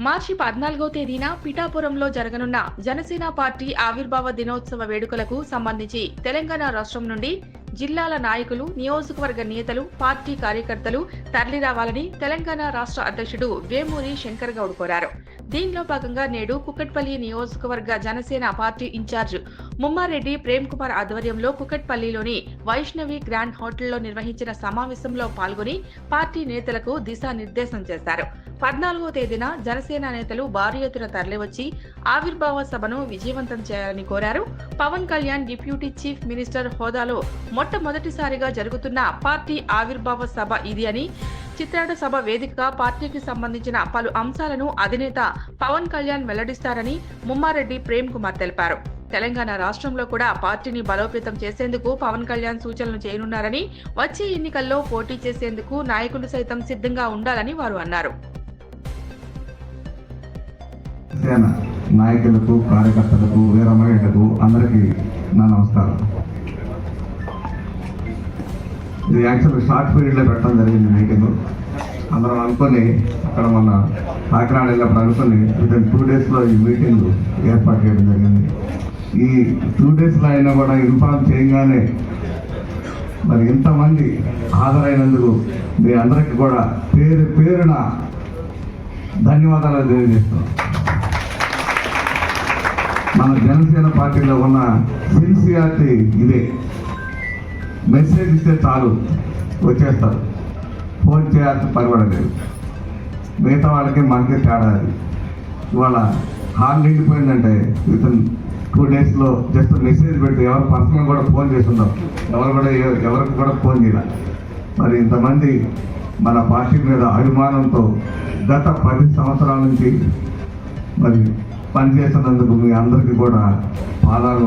మార్చి 14వ తేదీన పిఠాపురంలో జరగనున్న జనసేన పార్టీ ఆవిర్భావ దినోత్సవ వేడుకలకు సంబంధించి తెలంగాణ రాష్ట్రం నుండి జిల్లాల నాయకులు, నియోజకవర్గ నేతలు, పార్టీ కార్యకర్తలు తరలిరావాలని తెలంగాణ రాష్ట్ర అధ్యక్షుడు వేమూరి శంకర్ గౌడ్ కోరారు. దీనిలో భాగంగా నేడు కుకట్పల్లి నియోజకవర్గ జనసేన పార్టీ ఇన్ఛార్జ్ ముమ్మారెడ్డి ప్రేమ్ కుమార్ ఆధ్వర్యంలో కుకట్పల్లిలోని వైష్ణవి గ్రాండ్ హోటల్లో నిర్వహించిన సమావేశంలో పాల్గొని పార్టీ నేతలకు దిశానిర్దేశం చేశారు. 14వ తేదీన జనసేన నేతలు భారీ ఎత్తున తరలివచ్చి ఆవిర్భావ సభను విజయవంతం చేయాలని కోరారు. Pawan Kalyan deputy chief minister హోదాలో మొట్టమొదటిసారిగా జరుగుతున్న పార్టీ ఆవిర్భావ సభ ఇది అని, చిత్రాట సభ వేదికగా పార్టీకి సంబంధించిన పలు అంశాలను అధినేత పవన్ కళ్యాణ్ వెల్లడిస్తారని ముమ్మారెడ్డి ప్రేమ్ కుమార్ తెలిపారు. తెలంగాణ రాష్ట్రంలో కూడా పార్టీని బలోపేతం చేసేందుకు పవన్ కళ్యాణ్ సూచనలు చేయనున్నారని, వచ్చే ఎన్నికల్లో పోటీ చేసేందుకు నాయకులు సైతం సిద్ధంగా ఉండాలని వారు అన్నారు. నాయకులకు, కార్యకర్తలకు, వీర మహిళలకు అందరికీ నా నమస్కారం. ఇది యాక్చువల్గా షార్ట్ పీరియడ్లో పెట్టడం జరిగింది మీటింగ్. అందరం అనుకొని అక్కడ మన కాకినాడ వెళ్ళినప్పుడు అనుకొని వితిన్ 2 డేస్లో ఈ మీటింగ్ ఏర్పాటు చేయడం జరిగింది. ఈ 2 డేస్లో అయినా కూడా ఇన్ఫార్మ్ చేయగానే మరి ఇంతమంది హాజరైనందుకు మీ అందరికీ కూడా పేరు పేరున ధన్యవాదాలు తెలియజేస్తున్నాం. మన జనసేన పార్టీలో ఉన్న సిన్సియారిటీ ఇదే. మెసేజ్ ఇస్తే చాలు వచ్చేస్తారు, ఫోన్ చేయాల్సిన పనిపడలేదు. మిగతా వాళ్ళకి మనకి తేడా అది. ఇవాళ హాల్ నిండిపోయిందంటే వితిన్ 2 డేస్లో జస్ట్ మెసేజ్ పెట్టి ఎవరు పర్సనల్ కూడా ఫోన్ చేస్తున్నాం, ఎవరికి కూడా ఫోన్ చేయాలి. మరి ఇంతమంది మన పార్టీ మీద అభిమానంతో గత 10 సంవత్సరాల నుంచి మరి పనిచేస్తున్నందుకు మీ అందరికీ కూడా పాదాలు